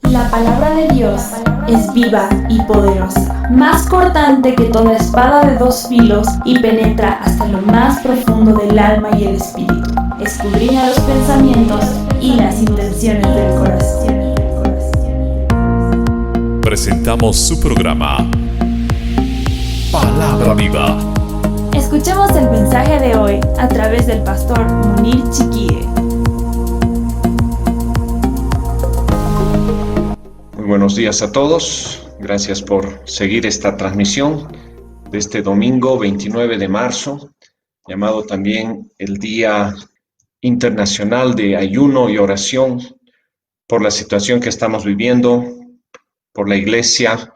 La palabra de Dios es viva y poderosa, más cortante que toda espada de dos filos y penetra hasta lo más profundo del alma y el espíritu. Escudriña los pensamientos y las intenciones del corazón. Presentamos su programa Palabra Viva. Escuchemos el mensaje de hoy a través del pastor Munir Chiquie. Muy buenos días a todos. Gracias por seguir esta transmisión de este domingo 29 de marzo, llamado también el Día Internacional de Ayuno y Oración por la situación que estamos viviendo, por la iglesia,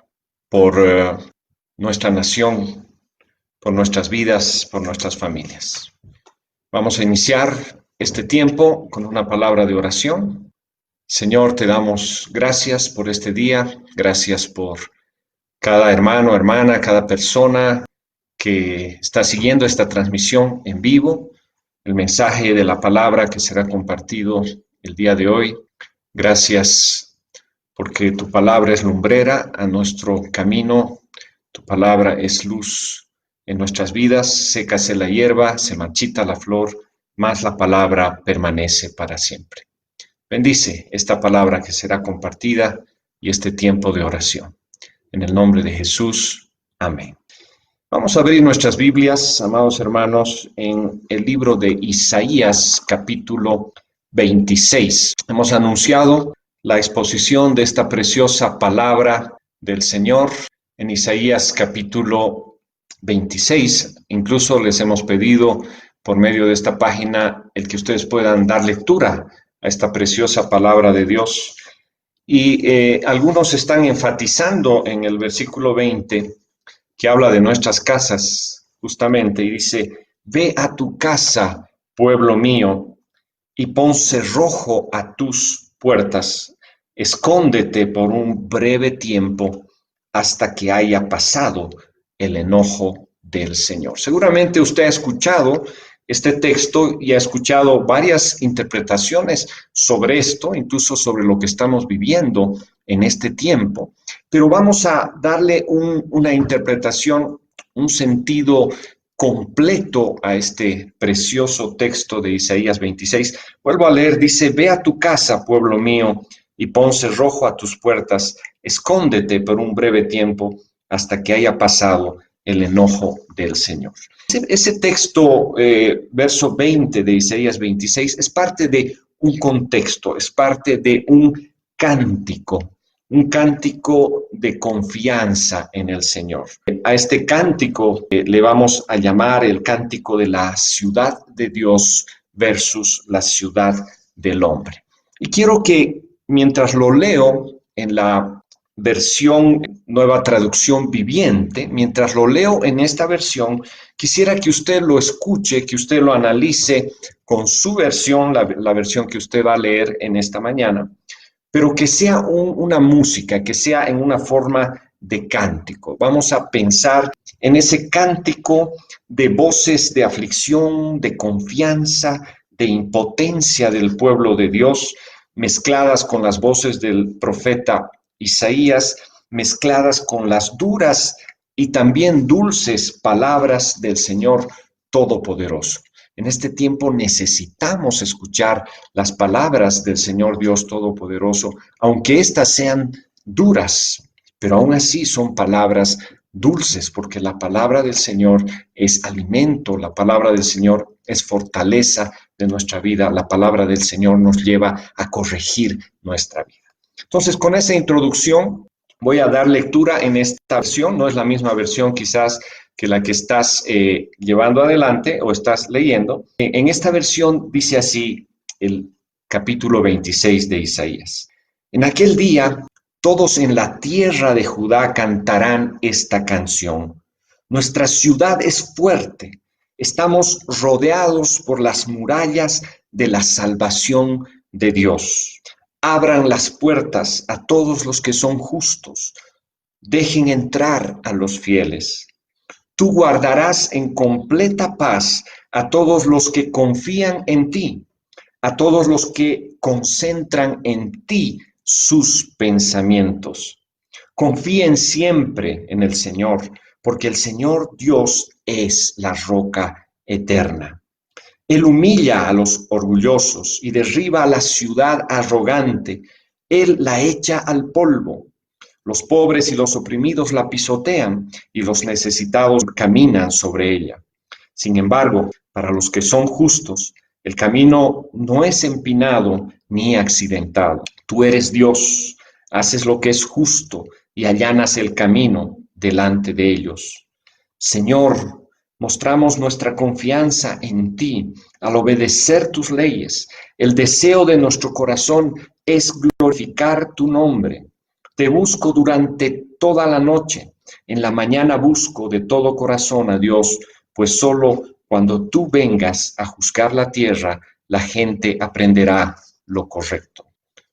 por nuestra nación, por nuestras vidas, por nuestras familias. Vamos a iniciar este tiempo con una palabra de oración. Señor, te damos gracias por este día, gracias por cada hermano, hermana, cada persona que está siguiendo esta transmisión en vivo, el mensaje de la palabra que será compartido el día de hoy. Gracias porque tu palabra es lumbrera a nuestro camino, tu palabra es luz en nuestras vidas, sécase la hierba, se marchita la flor, mas la palabra permanece para siempre. Bendice esta palabra que será compartida y este tiempo de oración. En el nombre de Jesús, amén. Vamos a abrir nuestras Biblias, amados hermanos, en el libro de Isaías, capítulo 26. Hemos anunciado la exposición de esta preciosa palabra del Señor en Isaías, capítulo 26. Incluso les hemos pedido por medio de esta página el que ustedes puedan dar lectura a esta preciosa palabra de Dios. Y algunos están enfatizando en el versículo 20, que habla de nuestras casas, justamente, y dice: ve a tu casa, pueblo mío, y pon cerrojo a tus puertas, escóndete por un breve tiempo hasta que haya pasado el enojo del Señor. Seguramente usted ha escuchado este texto y ha escuchado varias interpretaciones sobre esto, incluso sobre lo que estamos viviendo en este tiempo, pero vamos a darle una interpretación, un sentido completo a este precioso texto de Isaías 26. Vuelvo a leer, dice: ve a tu casa, pueblo mío, y pon cerrojo a tus puertas, escóndete por un breve tiempo hasta que haya pasado el enojo del Señor. Ese texto, verso 20 de Isaías 26, es parte de un contexto, es parte de un cántico de confianza en el Señor. A este cántico le vamos a llamar el cántico de la ciudad de Dios versus la ciudad del hombre. Y quiero que mientras lo leo en la versión Nueva Traducción Viviente, mientras lo leo en esta versión, quisiera que usted lo escuche, que usted lo analice con su versión, la versión que usted va a leer en esta mañana, pero que sea una música, que sea en una forma de cántico. Vamos a pensar en ese cántico de voces de aflicción, de confianza, de impotencia del pueblo de Dios, mezcladas con las voces del profeta Isaías, mezcladas con las duras y también dulces palabras del Señor Todopoderoso. En este tiempo necesitamos escuchar las palabras del Señor Dios Todopoderoso, aunque éstas sean duras, pero aún así son palabras dulces, porque la palabra del Señor es alimento, la palabra del Señor es fortaleza de nuestra vida, la palabra del Señor nos lleva a corregir nuestra vida. Entonces, con esa introducción voy a dar lectura en esta versión. No es la misma versión quizás que la que estás llevando adelante o estás leyendo. En esta versión dice así el capítulo 26 de Isaías. En aquel día, todos en la tierra de Judá cantarán esta canción. Nuestra ciudad es fuerte. Estamos rodeados por las murallas de la salvación de Dios. Abran las puertas a todos los que son justos. Dejen entrar a los fieles. Tú guardarás en completa paz a todos los que confían en ti, a todos los que concentran en ti sus pensamientos. Confíen siempre en el Señor, porque el Señor Dios es la roca eterna. Él humilla a los orgullosos y derriba a la ciudad arrogante. Él la echa al polvo. Los pobres y los oprimidos la pisotean y los necesitados caminan sobre ella. Sin embargo, para los que son justos, el camino no es empinado ni accidentado. Tú eres Dios, haces lo que es justo y allanas el camino delante de ellos. Señor, mostramos nuestra confianza en ti al obedecer tus leyes. El deseo de nuestro corazón es glorificar tu nombre. Te busco durante toda la noche. En la mañana busco de todo corazón a Dios, pues solo cuando tú vengas a juzgar la tierra, la gente aprenderá lo correcto.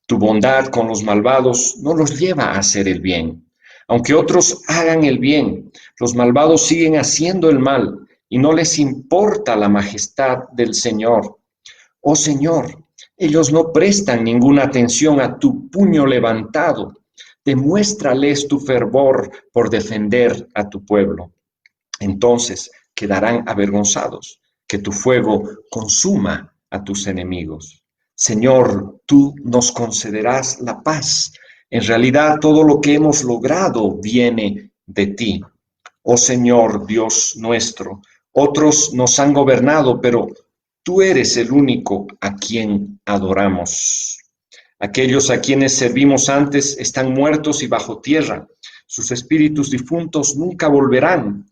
Tu bondad con los malvados no los lleva a hacer el bien. Aunque otros hagan el bien, los malvados siguen haciendo el mal y no les importa la majestad del Señor. Oh Señor, ellos no prestan ninguna atención a tu puño levantado. Demuéstrales tu fervor por defender a tu pueblo. Entonces quedarán avergonzados, que tu fuego consuma a tus enemigos. Señor, tú nos concederás la paz. En realidad, todo lo que hemos logrado viene de ti. Oh Señor, Dios nuestro, otros nos han gobernado, pero tú eres el único a quien adoramos. Aquellos a quienes servimos antes están muertos y bajo tierra. Sus espíritus difuntos nunca volverán.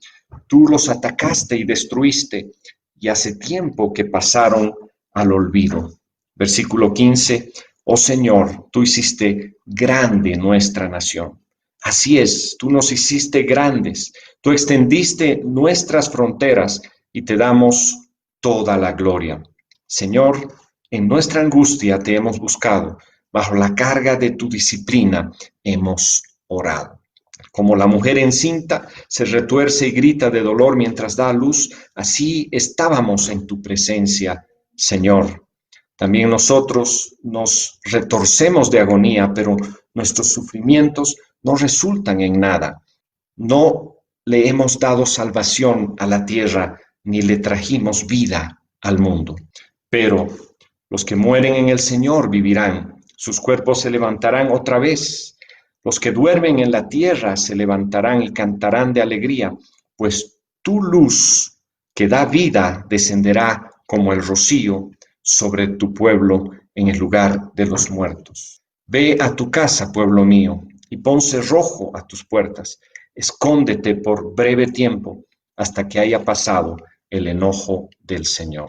Tú los atacaste y destruiste, y hace tiempo que pasaron al olvido. Versículo 15. Oh Señor, tú hiciste grande nuestra nación. Así es, tú nos hiciste grandes. Tú extendiste nuestras fronteras y te damos toda la gloria. Señor, en nuestra angustia te hemos buscado. Bajo la carga de tu disciplina hemos orado. Como la mujer encinta se retuerce y grita de dolor mientras da a luz, así estábamos en tu presencia, Señor. También nosotros nos retorcemos de agonía, pero nuestros sufrimientos no resultan en nada. No le hemos dado salvación a la tierra, ni le trajimos vida al mundo. Pero los que mueren en el Señor vivirán. Sus cuerpos se levantarán otra vez. Los que duermen en la tierra se levantarán y cantarán de alegría, pues tu luz que da vida descenderá como el rocío sobre tu pueblo en el lugar de los muertos. Ve a tu casa, pueblo mío, y pon cerrojo a tus puertas. Escóndete por breve tiempo hasta que haya pasado el enojo del Señor.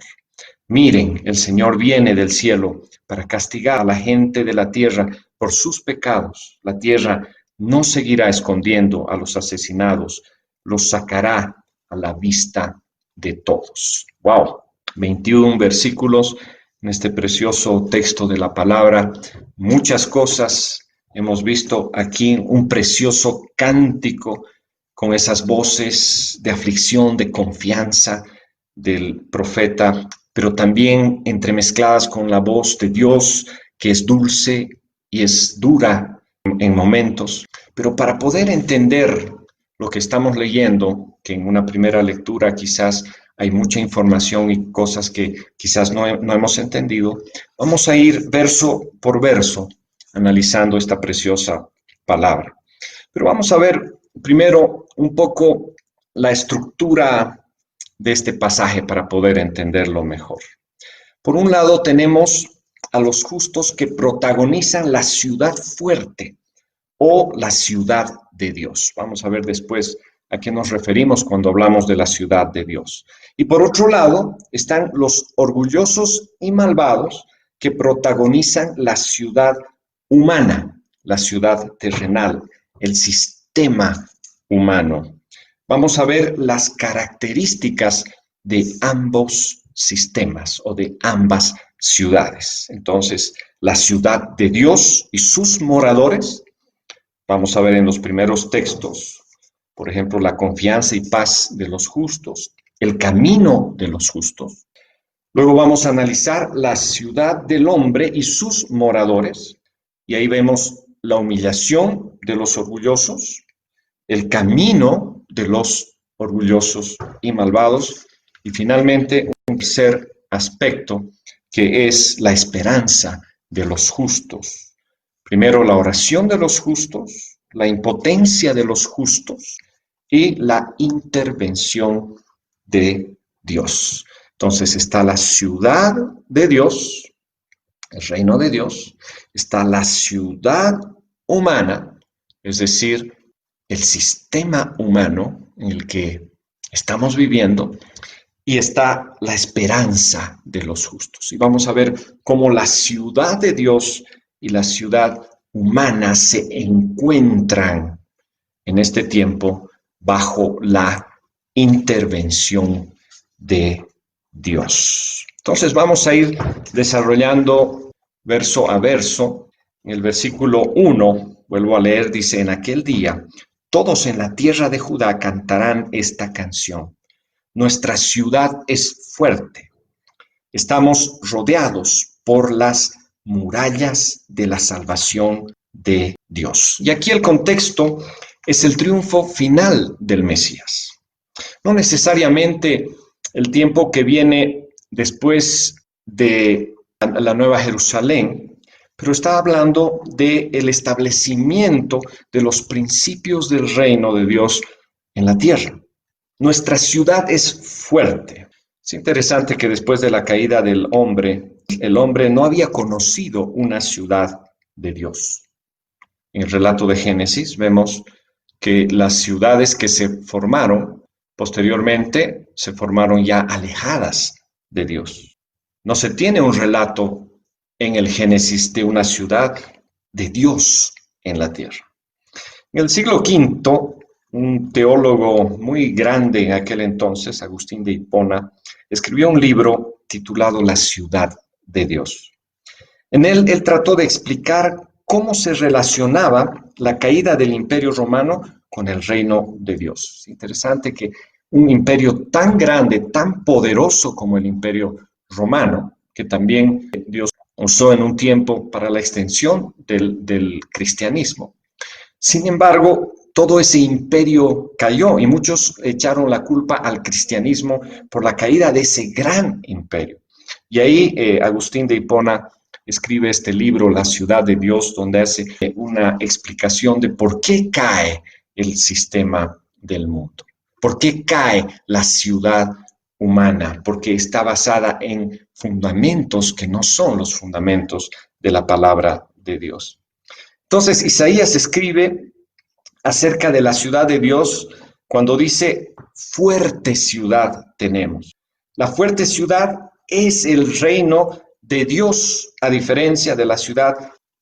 Miren, el Señor viene del cielo para castigar a la gente de la tierra por sus pecados. La tierra no seguirá escondiendo a los asesinados, los sacará a la vista de todos. ¡Wow! 21 versículos en este precioso texto de la palabra. Muchas cosas hemos visto aquí, un precioso cántico con esas voces de aflicción, de confianza del profeta, pero también entremezcladas con la voz de Dios, que es dulce y es dura en momentos. Pero para poder entender lo que estamos leyendo, que en una primera lectura quizás hay mucha información y cosas que quizás no hemos entendido, vamos a ir verso por verso analizando esta preciosa palabra. Pero vamos a ver primero un poco la estructura de este pasaje para poder entenderlo mejor. Por un lado tenemos a los justos que protagonizan la ciudad fuerte o la ciudad de Dios. Vamos a ver después a qué nos referimos cuando hablamos de la ciudad de Dios. Y por otro lado están los orgullosos y malvados que protagonizan la ciudad humana, la ciudad terrenal, el sistema humano. Vamos a ver las características de ambos sistemas o de ambas ciudades. Entonces, la ciudad de Dios y sus moradores, vamos a ver en los primeros textos, por ejemplo, la confianza y paz de los justos, el camino de los justos. Luego vamos a analizar la ciudad del hombre y sus moradores, Y ahí vemos la humillación de los orgullosos, el camino de los orgullosos y malvados, y finalmente un tercer aspecto que es la esperanza de los justos. Primero, la oración de los justos, la impotencia de los justos y la intervención de Dios. Entonces está la ciudad de Dios, el reino de Dios, está la ciudad humana, es decir, el sistema humano en el que estamos viviendo, y está la esperanza de los justos. Y vamos a ver cómo la ciudad de Dios y la ciudad humana se encuentran en este tiempo bajo la intervención de Dios. Entonces vamos a ir desarrollando verso a verso. En el versículo 1, vuelvo a leer, dice: en aquel día todos en la tierra de Judá cantarán esta canción. Nuestra ciudad es fuerte. Estamos rodeados por las murallas de la salvación de Dios. Y aquí el contexto es el triunfo final del Mesías. No necesariamente el tiempo que viene después de la Nueva Jerusalén, pero está hablando del establecimiento de los principios del reino de Dios en la tierra. Nuestra ciudad es fuerte. Es interesante que después de la caída del hombre, el hombre no había conocido una ciudad de Dios. En el relato de Génesis vemos que las ciudades que se formaron posteriormente se formaron ya alejadas de Dios. No se tiene un relato en el Génesis de una ciudad de Dios en la tierra. En el siglo V, un teólogo muy grande en aquel entonces, Agustín de Hipona, escribió un libro titulado La ciudad de Dios. En él trató de explicar cómo se relacionaba la caída del Imperio Romano con el reino de Dios. Es interesante que un imperio tan grande, tan poderoso como el Imperio Romano, que también Dios usó en un tiempo para la extensión del cristianismo. Sin embargo, todo ese imperio cayó y muchos echaron la culpa al cristianismo por la caída de ese gran imperio. Y ahí Agustín de Hipona escribe este libro, La ciudad de Dios, donde hace una explicación de por qué cae el sistema del mundo. ¿Por qué cae la ciudad humana? Porque está basada en fundamentos que no son los fundamentos de la palabra de Dios. Entonces, Isaías escribe acerca de la ciudad de Dios cuando dice: fuerte ciudad tenemos. La fuerte ciudad es el reino de Dios, a diferencia de la ciudad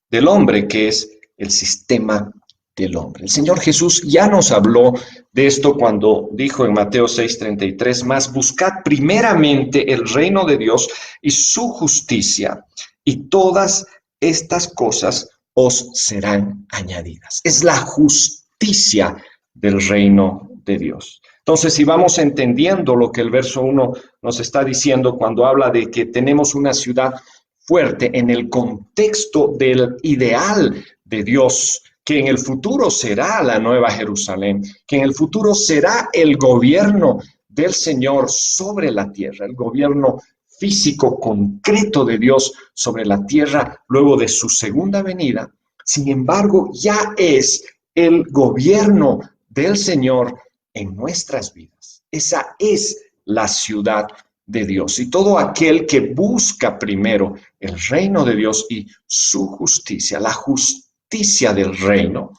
del hombre, que es el sistema del hombre. El Señor Jesús ya nos habló de esto cuando dijo en Mateo 6:33, mas buscad primeramente el reino de Dios y su justicia, y todas estas cosas os serán añadidas. Es la justicia del reino de Dios. Entonces, si vamos entendiendo lo que el verso 1 nos está diciendo cuando habla de que tenemos una ciudad fuerte en el contexto del ideal de Dios, que en el futuro será la Nueva Jerusalén, que en el futuro será el gobierno del Señor sobre la tierra, el gobierno físico concreto de Dios sobre la tierra luego de su segunda venida. Sin embargo, ya es el gobierno del Señor en nuestras vidas. Esa es la ciudad de Dios. Y todo aquel que busca primero el reino de Dios y su justicia, la justicia del reino,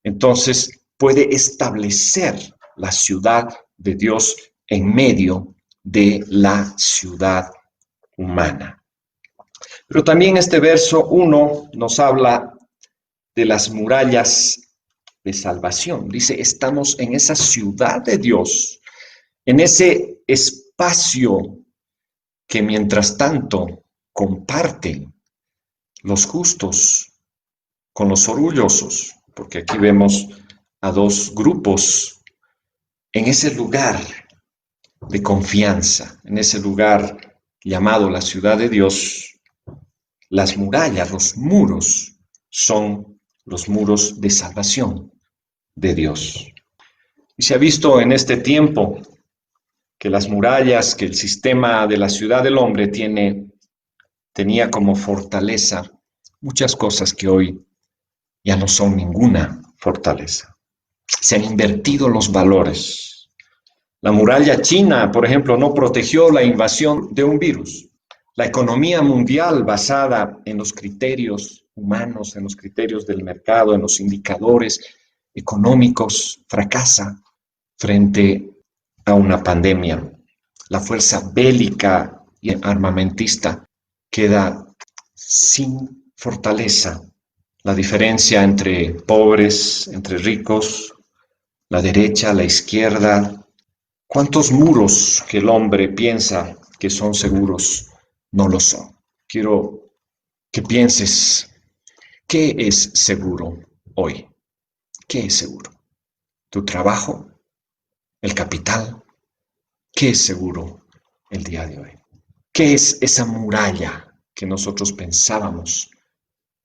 entonces puede establecer la ciudad de Dios en medio de la ciudad humana. Pero también este verso 1 nos habla de las murallas de salvación. Dice, estamos en esa ciudad de Dios, en ese espacio que mientras tanto comparten los justos con los orgullosos, porque aquí vemos a dos grupos en ese lugar de confianza, en ese lugar llamado la ciudad de Dios. Las murallas, los muros son los muros de salvación de Dios. Y se ha visto en este tiempo que las murallas, que el sistema de la ciudad del hombre tenía como fortaleza muchas cosas que hoy ya no son ninguna fortaleza. Se han invertido los valores. La muralla china, por ejemplo, no protegió la invasión de un virus. La economía mundial basada en los criterios humanos, en los criterios del mercado, en los indicadores económicos, fracasa frente a una pandemia. La fuerza bélica y armamentista queda sin fortaleza. La diferencia entre pobres, entre ricos, la derecha, la izquierda, ¿cuántos muros que el hombre piensa que son seguros no lo son? Quiero que pienses, ¿qué es seguro hoy? ¿Qué es seguro? ¿Tu trabajo? ¿El capital? ¿Qué es seguro el día de hoy? ¿Qué es esa muralla que nosotros pensábamos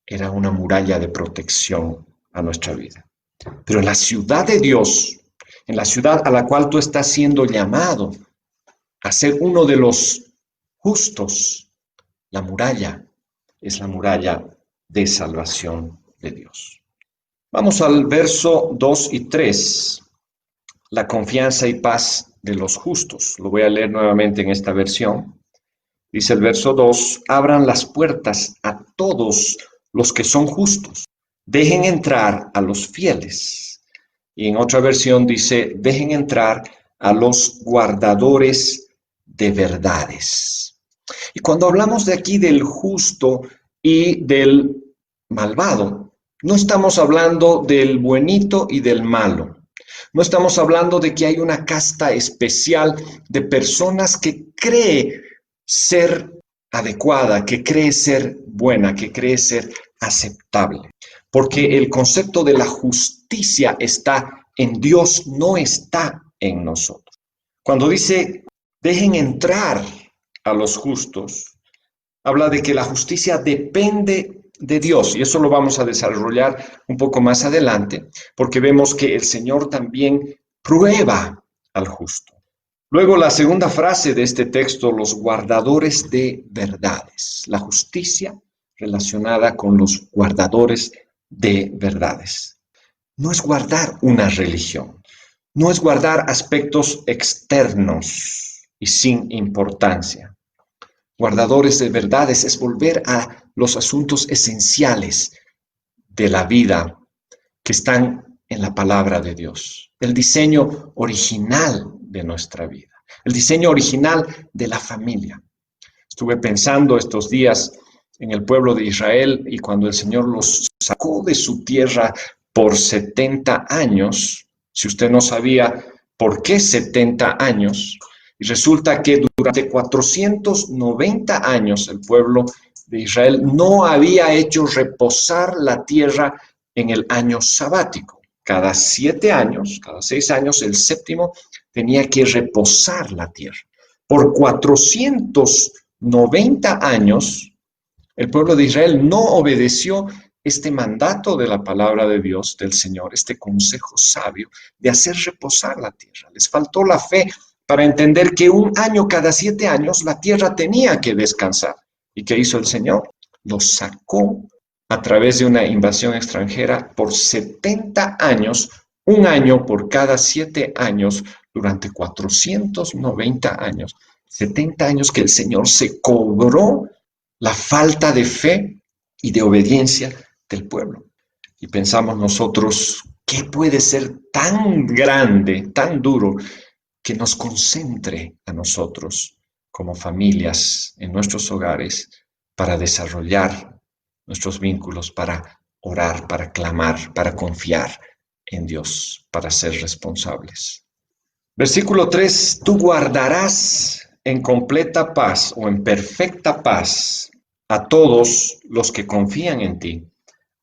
era una muralla de protección a nuestra vida? Pero en la ciudad de Dios, en la ciudad a la cual tú estás siendo llamado a ser uno de los justos, la muralla es la muralla de salvación de Dios. Vamos al verso 2 y 3, la confianza y paz de los justos. Lo voy a leer nuevamente en esta versión. Dice el verso 2, abran las puertas a todos los que son justos, dejen entrar a los fieles. Y en otra versión dice, dejen entrar a los guardadores de verdades. Y cuando hablamos de aquí del justo y del malvado, no estamos hablando del buenito y del malo. No estamos hablando de que hay una casta especial de personas que cree ser adecuada, que cree ser buena, que cree ser aceptable. Porque el concepto de la justicia está en Dios, no está en nosotros. Cuando dice, dejen entrar a los justos, habla de que la justicia depende de Dios, y eso lo vamos a desarrollar un poco más adelante, porque vemos que el Señor también prueba al justo. Luego la segunda frase de este texto, los guardadores de verdades, la justicia relacionada con los guardadores de verdades. No es guardar una religión, no es guardar aspectos externos y sin importancia. Guardadores de verdades es volver a los asuntos esenciales de la vida que están en la palabra de Dios, el diseño original de nuestra vida, el diseño original de la familia. Estuve pensando estos días en el pueblo de Israel y cuando el Señor los sacó de su tierra por 70 años, si usted no sabía por qué 70 años, y resulta que durante 490 años el pueblo de Israel no había hecho reposar la tierra en el año sabático. Cada 7 años, cada 6 años, el séptimo tenía que reposar la tierra. Por 490 años, el pueblo de Israel no obedeció este mandato de la palabra de Dios, del Señor, este consejo sabio de hacer reposar la tierra. Les faltó la fe para entender que un año cada 7 años la tierra tenía que descansar. ¿Y qué hizo el Señor? Los sacó a través de una invasión extranjera por 70 años, un año por cada 7 años, durante 490 años. 70 años que el Señor se cobró la falta de fe y de obediencia del pueblo. Y pensamos nosotros, ¿qué puede ser tan grande, tan duro, que nos concentre a nosotros como familias en nuestros hogares para desarrollar nuestros vínculos, para orar, para clamar, para confiar en Dios, para ser responsables? Versículo 3, tú guardarás en completa paz o en perfecta paz a todos los que confían en ti,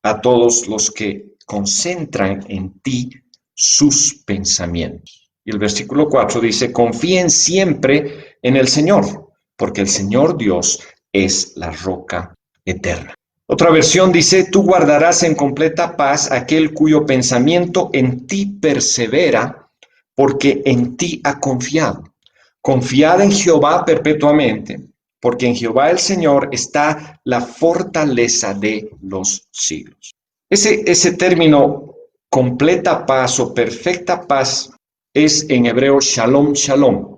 a todos los que concentran en ti sus pensamientos. Y el versículo 4 dice, confíen siempre en el Señor, porque el Señor Dios es la roca eterna. Otra versión dice, tú guardarás en completa paz aquel cuyo pensamiento en ti persevera, porque en ti ha confiado. Confiad en Jehová perpetuamente, porque en Jehová el Señor está la fortaleza de los siglos. Ese término completa paz o perfecta paz es en hebreo shalom, shalom.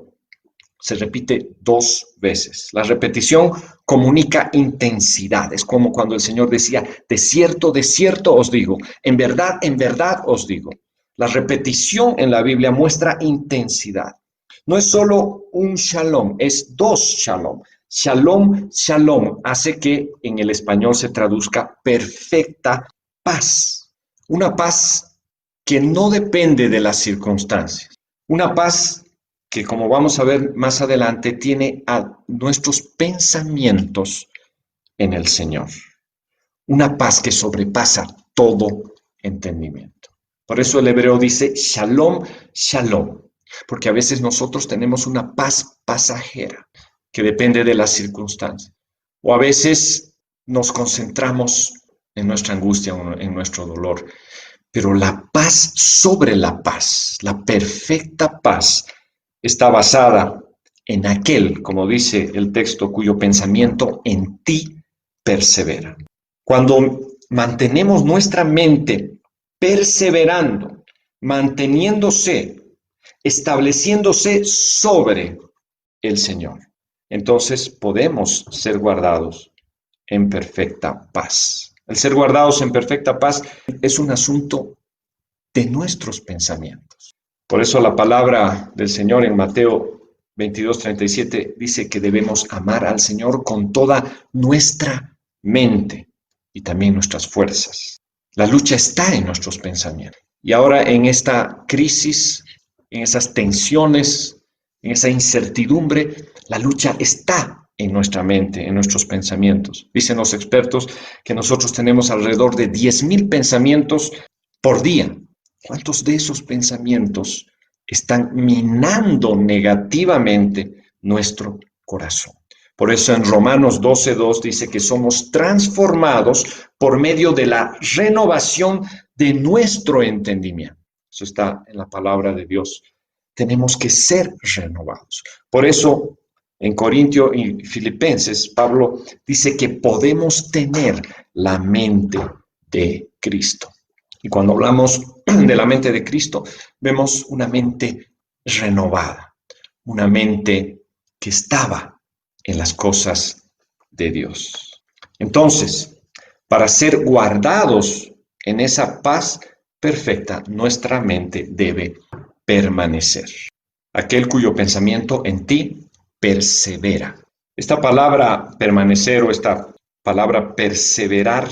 Se repite 2 veces. La repetición comunica intensidad. Es como cuando el Señor decía, de cierto os digo, en verdad os digo. La repetición en la Biblia muestra intensidad. No es solo un shalom, es 2 shalom. Shalom, shalom hace que en el español se traduzca perfecta paz. Una paz que no depende de las circunstancias. Una paz que, como vamos a ver más adelante, tiene a nuestros pensamientos en el Señor. Una paz que sobrepasa todo entendimiento. Por eso el hebreo dice shalom, shalom, porque a veces nosotros tenemos una paz pasajera que depende de las circunstancias. O a veces nos concentramos en nuestra angustia, en nuestro dolor. Pero la paz sobre la paz, la perfecta paz, está basada en aquel, como dice el texto, cuyo pensamiento en ti persevera. Cuando mantenemos nuestra mente perseverando, manteniéndose, estableciéndose sobre el Señor, entonces podemos ser guardados en perfecta paz. El ser guardados en perfecta paz es un asunto de nuestros pensamientos. Por eso la palabra del Señor en Mateo 22:37 dice que debemos amar al Señor con toda nuestra mente y también nuestras fuerzas. La lucha está en nuestros pensamientos. Y ahora en esta crisis, en esas tensiones, en esa incertidumbre, la lucha está en nuestra mente, en nuestros pensamientos. Dicen los expertos que nosotros tenemos alrededor de 10,000 pensamientos por día. ¿Cuántos de esos pensamientos están minando negativamente nuestro corazón? Por eso en Romanos 12:2 dice que somos transformados por medio de la renovación de nuestro entendimiento. Eso está en la palabra de Dios. Tenemos que ser renovados. Por eso en Corintios y Filipenses, Pablo dice que podemos tener la mente de Cristo. Y cuando hablamos de la mente de Cristo, vemos una mente renovada, una mente que estaba en las cosas de Dios. Entonces, para ser guardados en esa paz perfecta, nuestra mente debe permanecer. Aquel cuyo pensamiento en ti persevera. Esta palabra permanecer o esta palabra perseverar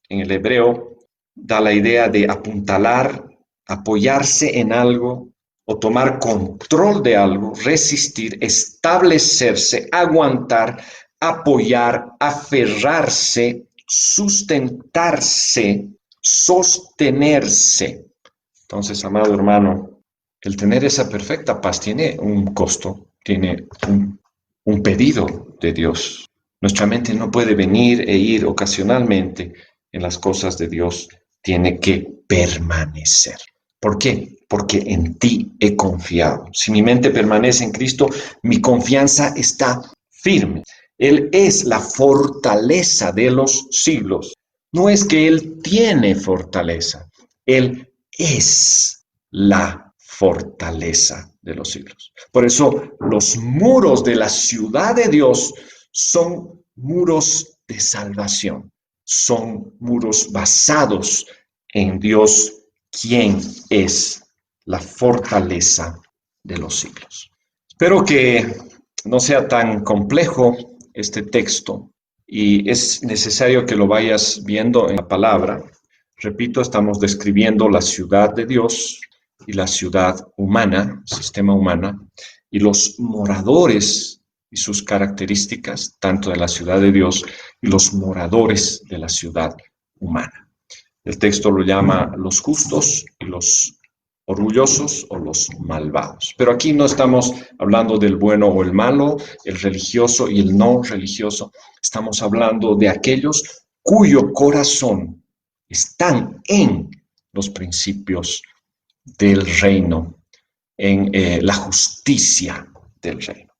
en el hebreo da la idea de apuntalar, apoyarse en algo o tomar control de algo, resistir, establecerse, aguantar, apoyar, aferrarse, sustentarse, sostenerse. Entonces, amado hermano, el tener esa perfecta paz tiene un costo, tiene un pedido de Dios. Nuestra mente no puede venir e ir ocasionalmente en las cosas de Dios, tiene que permanecer. ¿Por qué? Porque en ti he confiado. Si mi mente permanece en Cristo, mi confianza está firme. Él es la fortaleza de los siglos. No es que Él tiene fortaleza, Él es la fortaleza de los siglos. Por eso los muros de la ciudad de Dios son muros de salvación. Son muros basados en Dios, quien es la fortaleza de los siglos. Espero que no sea tan complejo este texto y es necesario que lo vayas viendo en la palabra. Repito, estamos describiendo la ciudad de Dios y la ciudad humana, sistema humana, y los moradores y sus características, tanto de la ciudad de Dios y los moradores de la ciudad humana. El texto lo llama los justos y los orgullosos o los malvados. Pero aquí no estamos hablando del bueno o el malo, el religioso y el no religioso. Estamos hablando de aquellos cuyo corazón están en los principios del reino, en la justicia del reino.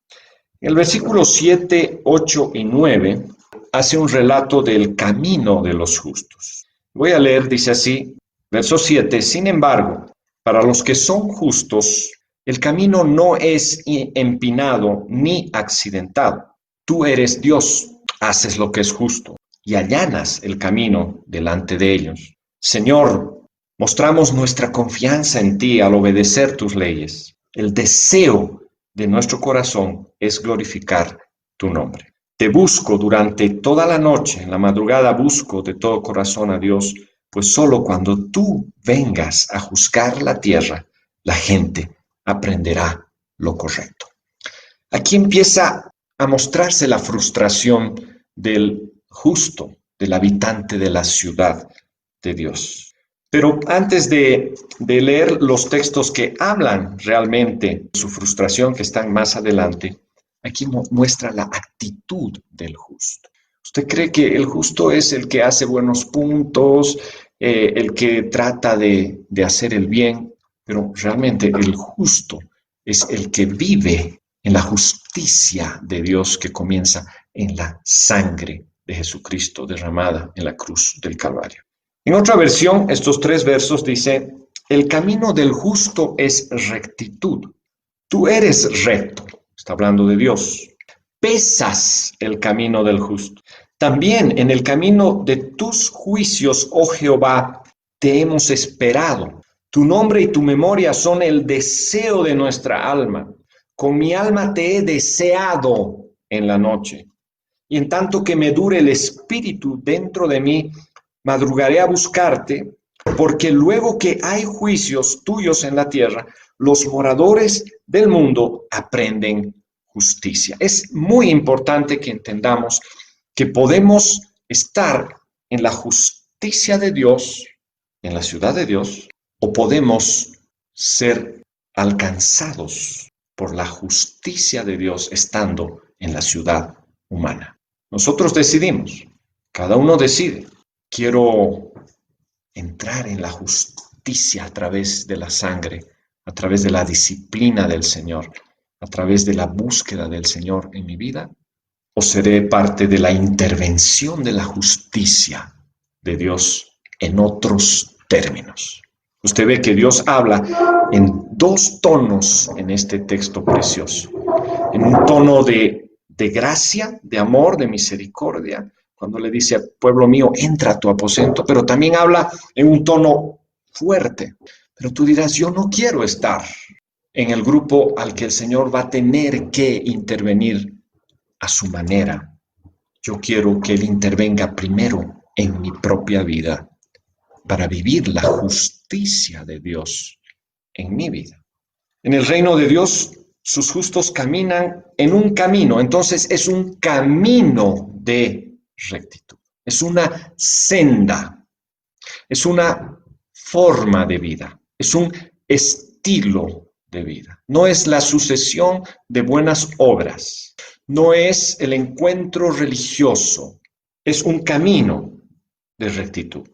El versículo 7, 8 y 9 hace un relato del camino de los justos. Voy a leer, dice así, verso 7, sin embargo, para los que son justos, el camino no es empinado ni accidentado. Tú eres Dios, haces lo que es justo y allanas el camino delante de ellos. Señor, mostramos nuestra confianza en ti al obedecer tus leyes. El deseo de nuestro corazón es glorificar tu nombre. Te busco durante toda la noche, en la madrugada busco de todo corazón a Dios, pues solo cuando tú vengas a juzgar la tierra, la gente aprenderá lo correcto. Aquí empieza a mostrarse la frustración del justo, del habitante de la ciudad de Dios. Pero antes de leer los textos que hablan realmente de su frustración, que están más adelante, aquí muestra la actitud del justo. ¿Usted cree que el justo es el que hace buenos puntos, el que trata de hacer el bien? Pero realmente el justo es el que vive en la justicia de Dios que comienza en la sangre de Jesucristo derramada en la cruz del Calvario. En otra versión, estos 3 versos dice, el camino del justo es rectitud. Tú eres recto, está hablando de Dios. Pesas el camino del justo. También en el camino de tus juicios, oh Jehová, te hemos esperado. Tu nombre y tu memoria son el deseo de nuestra alma. Con mi alma te he deseado en la noche. Y en tanto que me dure el espíritu dentro de mí, madrugaré a buscarte, porque luego que hay juicios tuyos en la tierra, los moradores del mundo aprenden justicia. Es muy importante que entendamos que podemos estar en la justicia de Dios, en la ciudad de Dios, o podemos ser alcanzados por la justicia de Dios estando en la ciudad humana. Nosotros decidimos, cada uno decide. Quiero entrar en la justicia a través de la sangre, a través de la disciplina del Señor, a través de la búsqueda del Señor en mi vida, o seré parte de la intervención de la justicia de Dios en otros términos. Usted ve que Dios habla en 2 tonos en este texto precioso. En un tono de gracia, de amor, de misericordia, cuando le dice, pueblo mío, entra a tu aposento, pero también habla en un tono fuerte. Pero tú dirás, yo no quiero estar en el grupo al que el Señor va a tener que intervenir a su manera. Yo quiero que Él intervenga primero en mi propia vida para vivir la justicia de Dios en mi vida. En el reino de Dios, sus justos caminan en un camino, entonces es un camino de rectitud. Es una senda, es una forma de vida, es un estilo de vida. No es la sucesión de buenas obras, no es el encuentro religioso, es un camino de rectitud.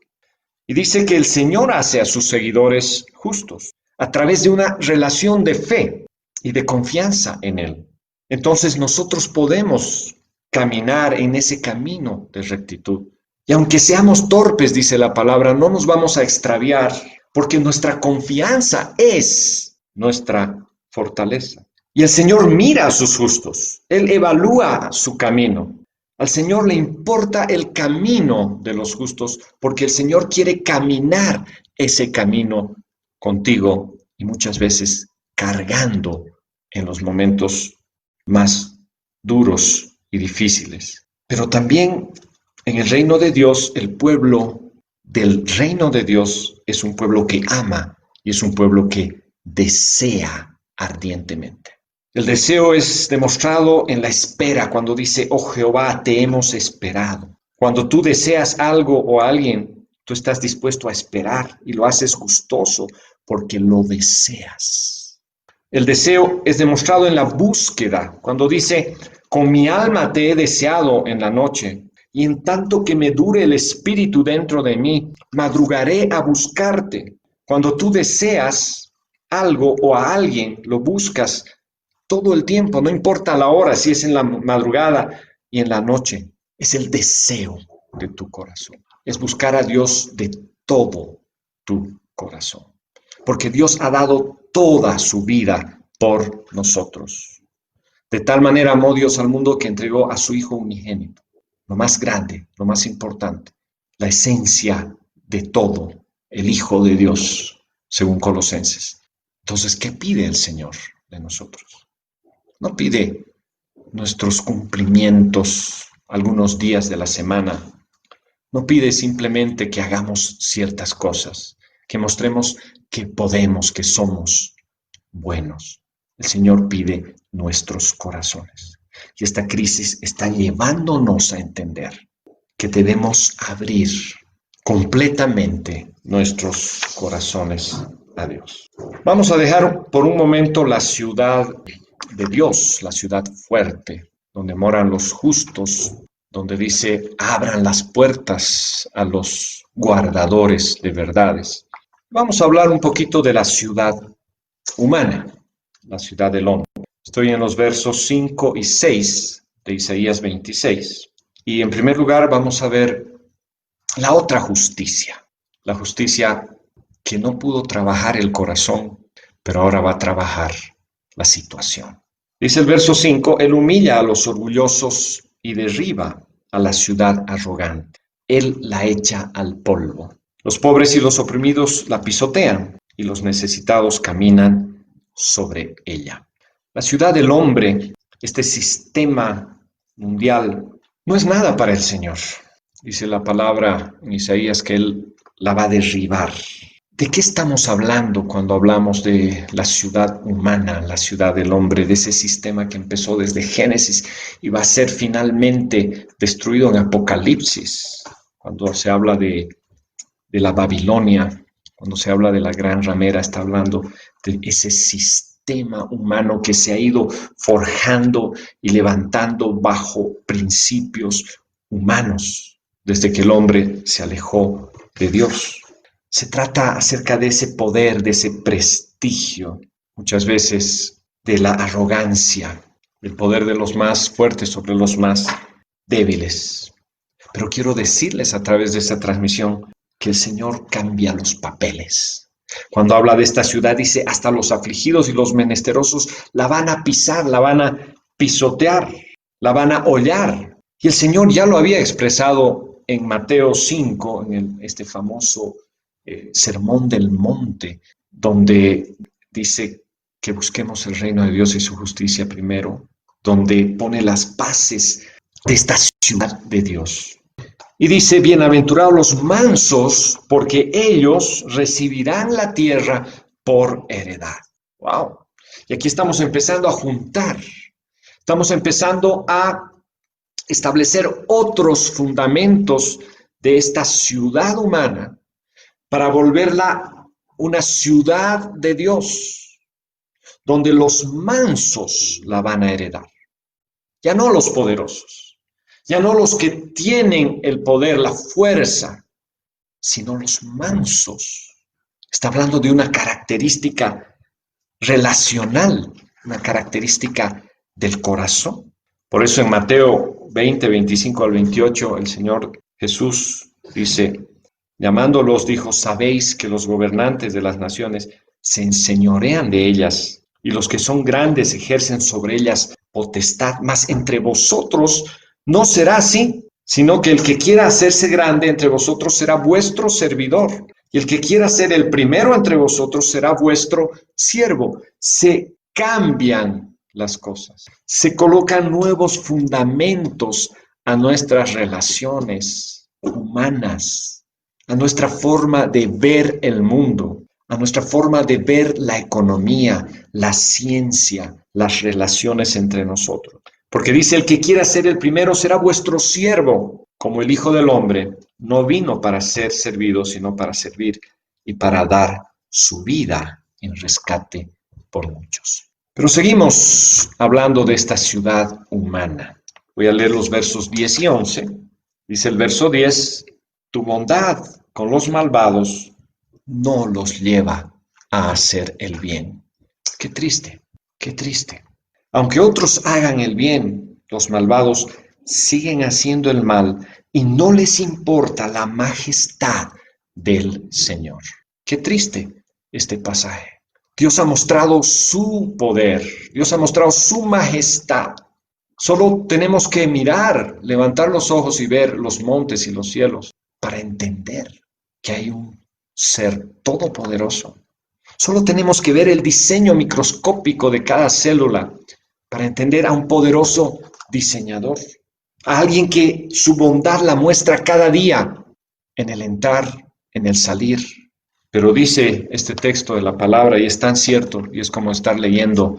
Y dice que el Señor hace a sus seguidores justos a través de una relación de fe y de confianza en Él. Entonces nosotros podemos caminar en ese camino de rectitud. Y aunque seamos torpes, dice la palabra, no nos vamos a extraviar, porque nuestra confianza es nuestra fortaleza. Y el Señor mira a sus justos, Él evalúa su camino. Al Señor le importa el camino de los justos, porque el Señor quiere caminar ese camino contigo y muchas veces cargando en los momentos más duros y difíciles. Pero también en el reino de Dios, el pueblo del reino de Dios es un pueblo que ama y es un pueblo que desea ardientemente. El deseo es demostrado en la espera, cuando dice, oh Jehová, te hemos esperado. Cuando tú deseas algo o a alguien, tú estás dispuesto a esperar y lo haces gustoso porque lo deseas. El deseo es demostrado en la búsqueda, cuando dice, con mi alma te he deseado en la noche. y en tanto que me dure el espíritu dentro de mí, madrugaré a buscarte. Cuando tú deseas algo o a alguien, lo buscas todo el tiempo, no importa la hora, si es en la madrugada y en la noche. Es el deseo de tu corazón. Es buscar a Dios de todo tu corazón. Porque Dios ha dado toda su vida por nosotros. De tal manera amó Dios al mundo que entregó a su Hijo unigénito. Lo más grande, lo más importante, la esencia de todo, el Hijo de Dios, según Colosenses. Entonces, ¿qué pide el Señor de nosotros? No pide nuestros cumplimientos algunos días de la semana. No pide simplemente que hagamos ciertas cosas, que mostremos que podemos, que somos buenos. El Señor pide nuestros corazones. Y esta crisis está llevándonos a entender que debemos abrir completamente nuestros corazones a Dios. Vamos a dejar por un momento la ciudad de Dios, la ciudad fuerte, donde moran los justos, donde dice, abran las puertas a los guardadores de verdades. Vamos a hablar un poquito de la ciudad humana, la ciudad del hombre. Estoy en los versos 5 y 6 de Isaías 26. Y en primer lugar vamos a ver la otra justicia, la justicia que no pudo trabajar el corazón, pero ahora va a trabajar la situación. Dice el verso 5, Él humilla a los orgullosos y derriba a la ciudad arrogante. Él la echa al polvo. Los pobres y los oprimidos la pisotean y los necesitados caminan sobre ella. La ciudad del hombre, este sistema mundial, no es nada para el Señor. Dice la palabra en Isaías que Él la va a derribar. ¿De qué estamos hablando cuando hablamos de la ciudad humana, la ciudad del hombre, de ese sistema que empezó desde Génesis y va a ser finalmente destruido en Apocalipsis? Cuando se habla de la Babilonia, cuando se habla de la gran ramera, está hablando de ese sistema humano que se ha ido forjando y levantando bajo principios humanos desde que el hombre se alejó de Dios. Se trata acerca de ese poder, de ese prestigio, muchas veces de la arrogancia, el poder de los más fuertes sobre los más débiles. Pero quiero decirles a través de esta transmisión que el Señor cambia los papeles. Cuando habla de esta ciudad, dice, hasta los afligidos y los menesterosos la van a pisar, la van a pisotear, la van a hollar. Y el Señor ya lo había expresado en Mateo 5, en este famoso Sermón del Monte, donde dice que busquemos el reino de Dios y su justicia primero, donde pone las bases de esta ciudad de Dios. Y dice, bienaventurados los mansos, porque ellos recibirán la tierra por heredad. ¡Wow! Y aquí estamos empezando a juntar, estamos empezando a establecer otros fundamentos de esta ciudad humana para volverla una ciudad de Dios, donde los mansos la van a heredar. Ya no los poderosos, ya no los que tienen el poder, la fuerza, sino los mansos. Está hablando de una característica relacional, una característica del corazón. Por eso en Mateo 20, 25 al 28, el Señor Jesús dice, llamándolos, dijo, sabéis que los gobernantes de las naciones se enseñorean de ellas, y los que son grandes ejercen sobre ellas potestad, mas entre vosotros no será así, sino que el que quiera hacerse grande entre vosotros será vuestro servidor, y el que quiera ser el primero entre vosotros será vuestro siervo. Se cambian las cosas, se colocan nuevos fundamentos a nuestras relaciones humanas, a nuestra forma de ver el mundo, a nuestra forma de ver la economía, la ciencia, las relaciones entre nosotros. Porque dice, el que quiera ser el primero será vuestro siervo, como el Hijo del Hombre no vino para ser servido, sino para servir y para dar su vida en rescate por muchos. Pero seguimos hablando de esta ciudad humana. Voy a leer los versos 10 y 11. Dice el verso 10, tu bondad con los malvados no los lleva a hacer el bien. Qué triste, qué triste. Aunque otros hagan el bien, los malvados siguen haciendo el mal y no les importa la majestad del Señor. Qué triste este pasaje. Dios ha mostrado su poder, Dios ha mostrado su majestad. Solo tenemos que mirar, levantar los ojos y ver los montes y los cielos para entender que hay un ser todopoderoso. Solo tenemos que ver el diseño microscópico de cada célula para entender a un poderoso diseñador, a alguien que su bondad la muestra cada día en el entrar, en el salir. Pero dice este texto de la palabra, y es tan cierto, y es como estar leyendo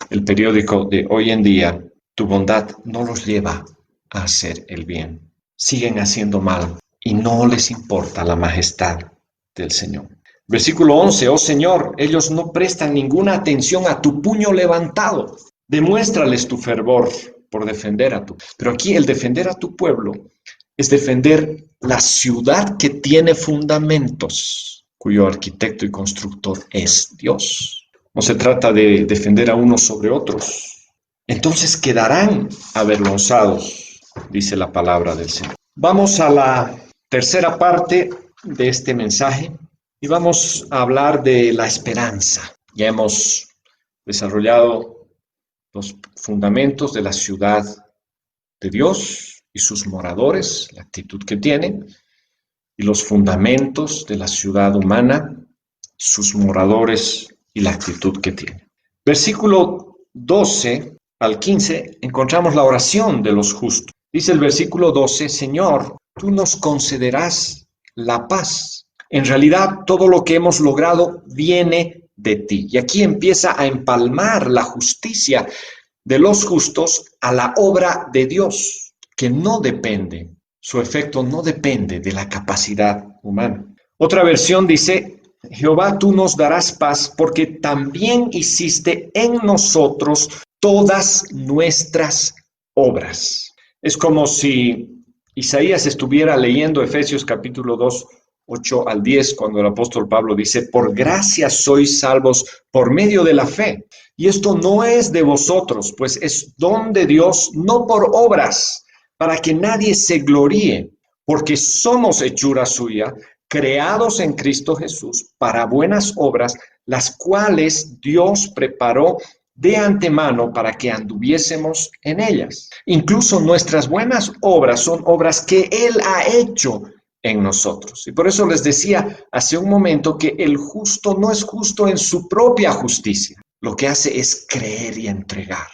el periódico de hoy en día, tu bondad no los lleva a hacer el bien. Siguen haciendo mal y no les importa la majestad del Señor. Versículo 11, oh Señor, ellos no prestan ninguna atención a tu puño levantado. Demuéstrales tu fervor por defender a tu. Pero aquí el defender a tu pueblo es defender la ciudad que tiene fundamentos, cuyo arquitecto y constructor es Dios. No se trata de defender a unos sobre otros. Entonces quedarán avergonzados, dice la palabra del Señor. Vamos a la tercera parte de este mensaje y vamos a hablar de la esperanza. Ya hemos desarrollado los fundamentos de la ciudad de Dios y sus moradores, la actitud que tienen, y los fundamentos de la ciudad humana, sus moradores y la actitud que tienen. Versículo 12 al 15 encontramos la oración de los justos. Dice el versículo 12, Señor, tú nos concederás la paz. En realidad, todo lo que hemos logrado viene de ti. Y aquí empieza a empalmar la justicia de los justos a la obra de Dios, que no depende, su efecto no depende de la capacidad humana. Otra versión dice, Jehová, tú nos darás paz porque también hiciste en nosotros todas nuestras obras. Es como si Isaías estuviera leyendo Efesios capítulo 2, 8 al 10, cuando el apóstol Pablo dice, por gracia sois salvos por medio de la fe. Y esto no es de vosotros, pues es don de Dios, no por obras, para que nadie se gloríe, porque somos hechura suya, creados en Cristo Jesús para buenas obras, las cuales Dios preparó de antemano para que anduviésemos en ellas. Incluso nuestras buenas obras son obras que Él ha hecho en nosotros. Y por eso les decía hace un momento que el justo no es justo en su propia justicia. Lo que hace es creer y entregar.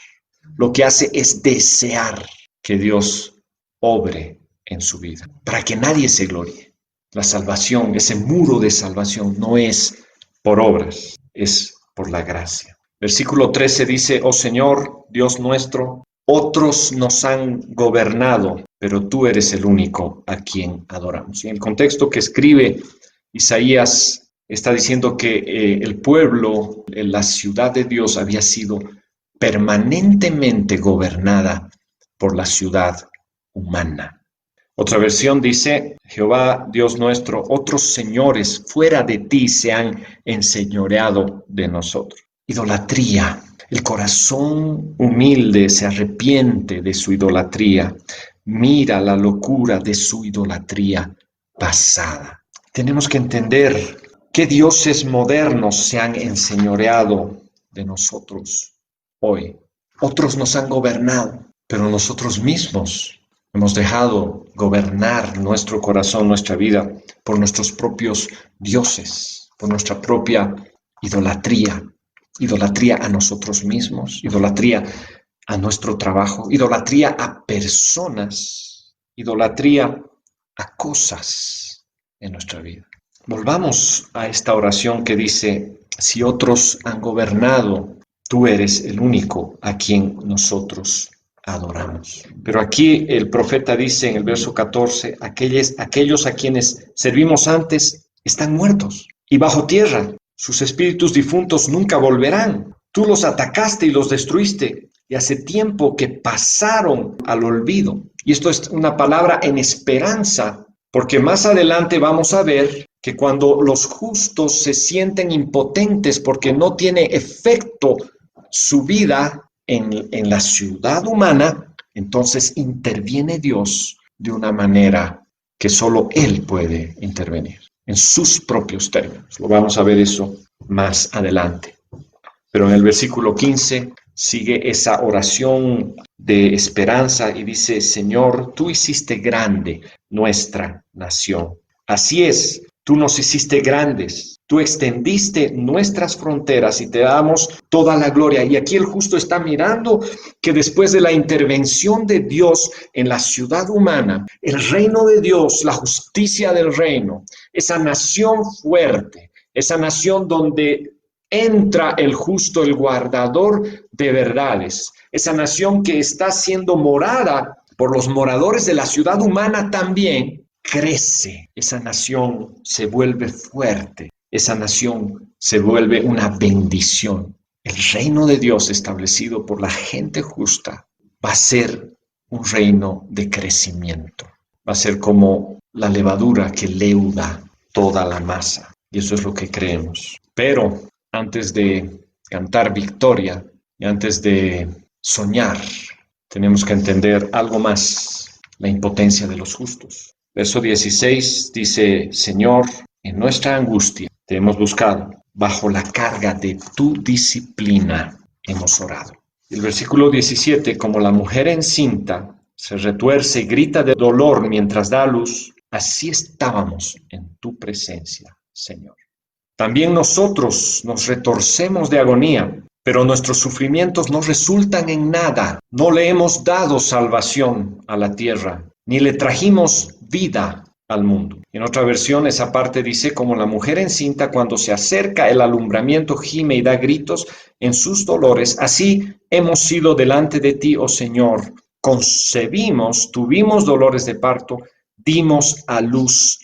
Lo que hace es desear que Dios obre en su vida, para que nadie se gloríe. La salvación, ese muro de salvación, no es por obras, es por la gracia. Versículo 13 dice, oh Señor, Dios nuestro, otros nos han gobernado, pero tú eres el único a quien adoramos. Y en el contexto que escribe Isaías, está diciendo que el pueblo, la ciudad de Dios había sido permanentemente gobernada por la ciudad humana. Otra versión dice, Jehová, Dios nuestro, otros señores fuera de ti se han enseñoreado de nosotros. Idolatría. El corazón humilde se arrepiente de su idolatría. Mira la locura de su idolatría pasada. Tenemos que entender que dioses modernos se han enseñoreado de nosotros hoy. Otros nos han gobernado, pero nosotros mismos hemos dejado gobernar nuestro corazón, nuestra vida, por nuestros propios dioses, por nuestra propia idolatría. Idolatría a nosotros mismos, idolatría a nuestro trabajo, idolatría a personas, idolatría a cosas en nuestra vida. Volvamos a esta oración que dice, si otros han gobernado, tú eres el único a quien nosotros adoramos. Pero aquí el profeta dice en el verso 14, aquellos a quienes servimos antes están muertos y bajo tierra. Sus espíritus difuntos nunca volverán. Tú los atacaste y los destruiste. y hace tiempo que pasaron al olvido. Y esto es una palabra en esperanza, porque más adelante vamos a ver que cuando los justos se sienten impotentes porque no tiene efecto su vida en la ciudad humana, entonces interviene Dios de una manera que solo Él puede intervenir, en sus propios términos. Lo vamos a ver eso más adelante. Pero en el versículo 15 sigue esa oración de esperanza y dice: Señor, tú hiciste grande nuestra nación. Así es, tú nos hiciste grandes. Tú extendiste nuestras fronteras y te damos toda la gloria. Y aquí el justo está mirando que después de la intervención de Dios en la ciudad humana, el reino de Dios, la justicia del reino, esa nación fuerte, esa nación donde entra el justo, el guardador de verdades, esa nación que está siendo morada por los moradores de la ciudad humana también, crece. Esa nación se vuelve fuerte. Esa nación se vuelve una bendición. El reino de Dios establecido por la gente justa va a ser un reino de crecimiento. Va a ser como la levadura que leuda toda la masa. Y eso es lo que creemos. Pero antes de cantar victoria y antes de soñar, tenemos que entender algo más: la impotencia de los justos. Verso 16 dice: Señor, en nuestra angustia te hemos buscado, bajo la carga de tu disciplina hemos orado. El versículo 17: como la mujer encinta se retuerce y grita de dolor mientras da a luz, así estábamos en tu presencia, Señor. También nosotros nos retorcemos de agonía, pero nuestros sufrimientos no resultan en nada. No le hemos dado salvación a la tierra, ni le trajimos vida al mundo. En otra versión, esa parte dice: como la mujer encinta cuando se acerca el alumbramiento gime y da gritos en sus dolores, así hemos sido delante de ti, oh Señor. Concebimos, tuvimos dolores de parto, dimos a luz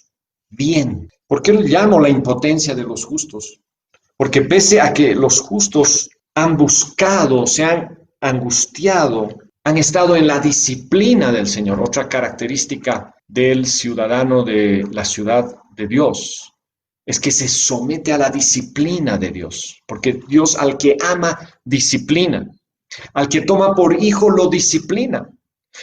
bien. ¿Por qué llamo la impotencia de los justos? Porque pese a que los justos han buscado, se han angustiado, han estado en la disciplina del Señor. Otra característica del ciudadano de la ciudad de Dios es que se somete a la disciplina de Dios, porque Dios al que ama disciplina, al que toma por hijo lo disciplina.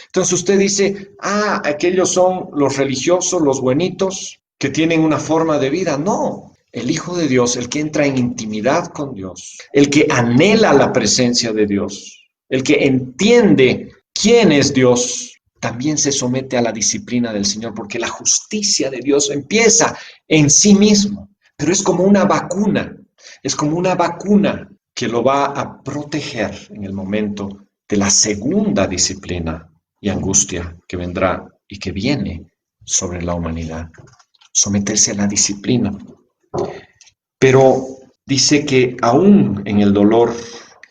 Entonces usted dice: aquellos son los religiosos, los buenitos, que tienen una forma de vida. No, el Hijo de Dios, el que entra en intimidad con Dios, el que anhela la presencia de Dios, el que entiende quién es Dios, también se somete a la disciplina del Señor, porque la justicia de Dios empieza en sí mismo, pero es como una vacuna que lo va a proteger en el momento de la segunda disciplina y angustia que vendrá y que viene sobre la humanidad. Someterse a la disciplina. Pero dice que aún en el dolor,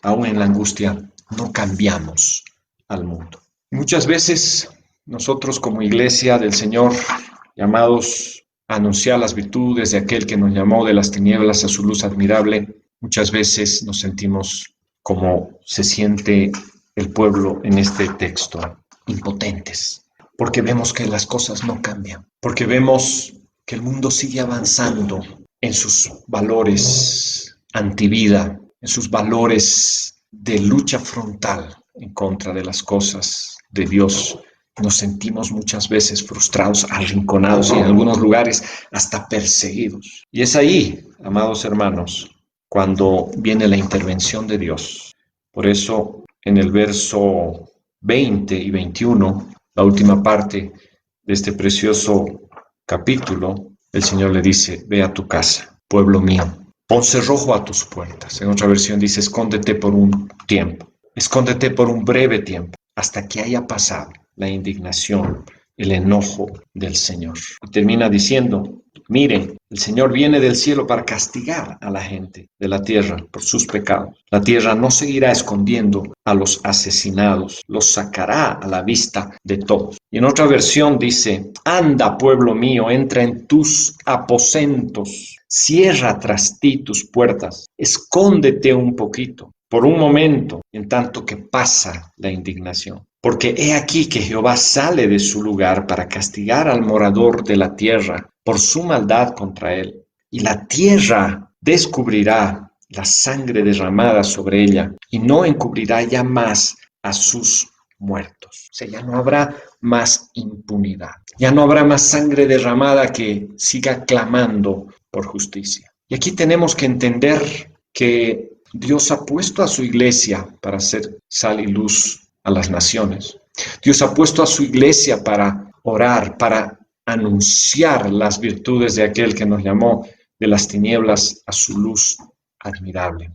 aún en la angustia, no cambiamos al mundo. Muchas veces nosotros como iglesia del Señor, llamados a anunciar las virtudes de aquel que nos llamó de las tinieblas a su luz admirable, muchas veces nos sentimos como se siente el pueblo en este texto, impotentes, porque vemos que las cosas no cambian, porque vemos que el mundo sigue avanzando en sus valores antivida, en sus valores de lucha frontal en contra de las cosas de Dios. Nos sentimos muchas veces frustrados, arrinconados y en algunos lugares hasta perseguidos. Y es ahí, amados hermanos, cuando viene la intervención de Dios. Por eso, en el verso 20 y 21, la última parte de este precioso capítulo, el Señor le dice: ve a tu casa, pueblo mío, pon cerrojo a tus puertas. En otra versión dice: escóndete por un tiempo, escóndete por un breve tiempo, hasta que haya pasado la indignación, el enojo del Señor. Y termina diciendo: miren, el Señor viene del cielo para castigar a la gente de la tierra por sus pecados. La tierra no seguirá escondiendo a los asesinados, los sacará a la vista de todos. Y en otra versión dice: anda, pueblo mío, entra en tus aposentos, cierra tras ti tus puertas, escóndete un poquito, por un momento, en tanto que pasa la indignación. Porque he aquí que Jehová sale de su lugar para castigar al morador de la tierra por su maldad contra él. Y la tierra descubrirá la sangre derramada sobre ella y no encubrirá ya más a sus muertos. O sea, ya no habrá más impunidad. Ya no habrá más sangre derramada que siga clamando por justicia. Y aquí tenemos que entender que Dios ha puesto a su iglesia para ser sal y luz a las naciones. Dios ha puesto a su iglesia para orar, para anunciar las virtudes de aquel que nos llamó de las tinieblas a su luz admirable.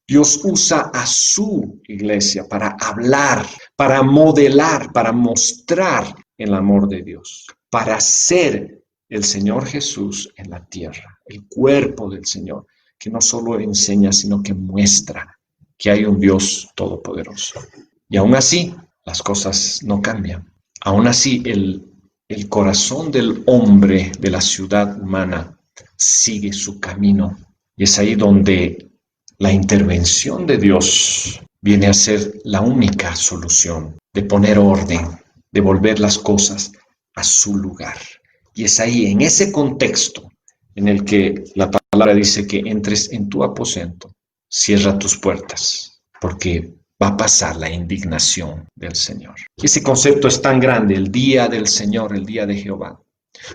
Dios usa a su iglesia para hablar, para modelar, para mostrar el amor de Dios, para ser el Señor Jesús en la tierra, el cuerpo del Señor, que no solo enseña, sino que muestra que hay un Dios todopoderoso. Y aún así, las cosas no cambian. Aún así, el corazón del hombre, de la ciudad humana, sigue su camino. Y es ahí donde la intervención de Dios viene a ser la única solución de poner orden, de volver las cosas a su lugar. Y es ahí, en ese contexto, en el que la palabra dice que entres en tu aposento, cierra tus puertas, porque va a pasar la indignación del Señor. Y ese concepto es tan grande, el día del Señor, el día de Jehová.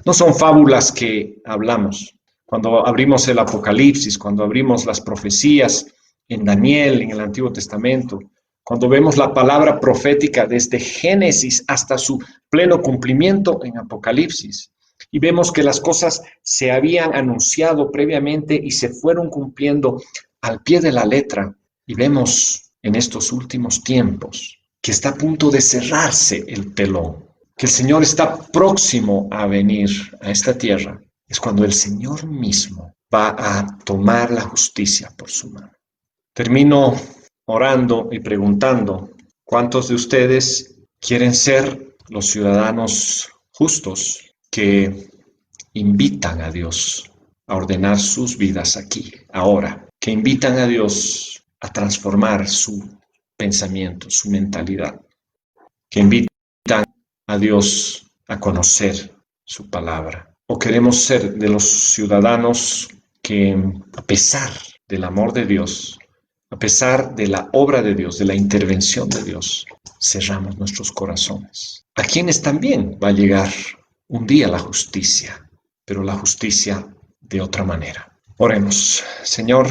No son fábulas que hablamos. Cuando abrimos el Apocalipsis, cuando abrimos las profecías en Daniel, en el Antiguo Testamento, cuando vemos la palabra profética desde Génesis hasta su pleno cumplimiento en Apocalipsis, y vemos que las cosas se habían anunciado previamente y se fueron cumpliendo al pie de la letra, y vemos en estos últimos tiempos que está a punto de cerrarse el telón, que el Señor está próximo a venir a esta tierra. Es cuando el Señor mismo va a tomar la justicia por su mano. Termino orando y preguntando, ¿cuántos de ustedes quieren ser los ciudadanos justos que invitan a Dios a ordenar sus vidas aquí, ahora? Que invitan a Dios a transformar su pensamiento, su mentalidad. Que invitan a Dios a conocer su palabra. ¿O queremos ser de los ciudadanos que, a pesar del amor de Dios, a pesar de la obra de Dios, de la intervención de Dios, cerramos nuestros corazones? A quienes también va a llegar un día la justicia, pero la justicia de otra manera. Oremos. Señor,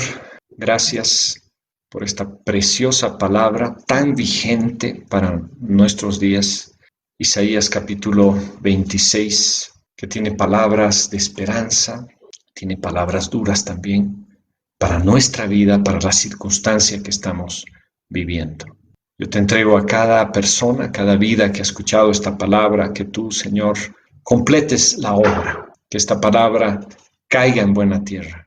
gracias por esta preciosa palabra tan vigente para nuestros días. Isaías capítulo 26, que tiene palabras de esperanza, tiene palabras duras también para nuestra vida, para la circunstancia que estamos viviendo. Yo te entrego a cada persona, a cada vida que ha escuchado esta palabra, que tú, Señor, completes la obra, que esta palabra caiga en buena tierra,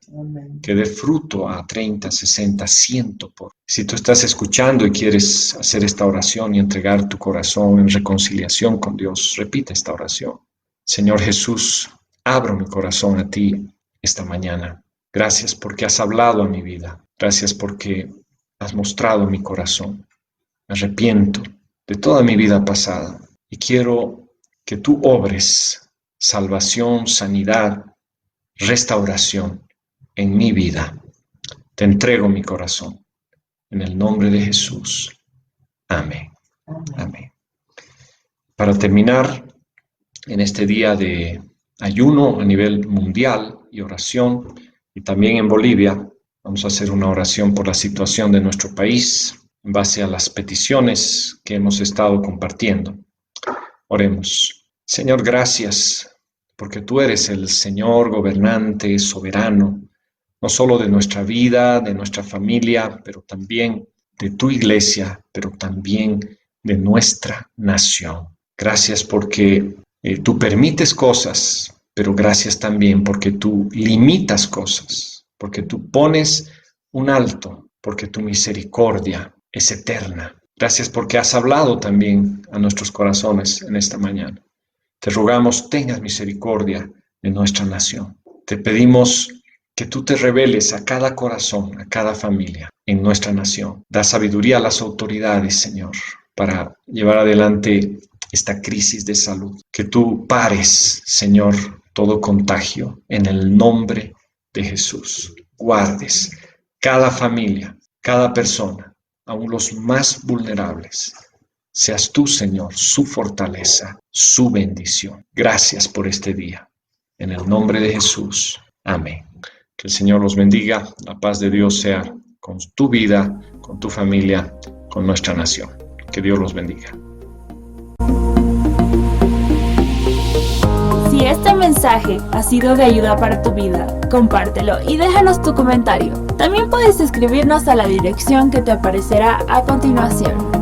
que dé fruto a 30, 60, 100 por. Si tú estás escuchando y quieres hacer esta oración y entregar tu corazón en reconciliación con Dios, repite esta oración. Señor Jesús, abro mi corazón a ti esta mañana. Gracias porque has hablado a mi vida. Gracias porque has mostrado mi corazón. Me arrepiento de toda mi vida pasada y quiero que tú obres salvación, sanidad, restauración en mi vida. Te entrego mi corazón. En el nombre de Jesús. Amén. Amén. Para terminar, en este día de ayuno a nivel mundial y oración, y también en Bolivia, vamos a hacer una oración por la situación de nuestro país en base a las peticiones que hemos estado compartiendo. Oremos. Señor, gracias porque tú eres el Señor gobernante, soberano, no solo de nuestra vida, de nuestra familia, pero también de tu iglesia, pero también de nuestra nación. Gracias porque tú permites cosas, pero gracias también porque tú limitas cosas, porque tú pones un alto, porque tu misericordia es eterna. Gracias porque has hablado también a nuestros corazones en esta mañana. Te rogamos, tengas misericordia de nuestra nación. Te pedimos que tú te reveles a cada corazón, a cada familia en nuestra nación. Da sabiduría a las autoridades, Señor, para llevar adelante esta crisis de salud. Que tú pares, Señor, todo contagio en el nombre de Jesús. Guardes cada familia, cada persona, aún los más vulnerables. Seas tú, Señor, su fortaleza, su bendición. Gracias por este día. En el nombre de Jesús. Amén. Que el Señor los bendiga. La paz de Dios sea con tu vida, con tu familia, con nuestra nación. Que Dios los bendiga. Si este mensaje ha sido de ayuda para tu vida, compártelo y déjanos tu comentario. También puedes escribirnos a la dirección que te aparecerá a continuación.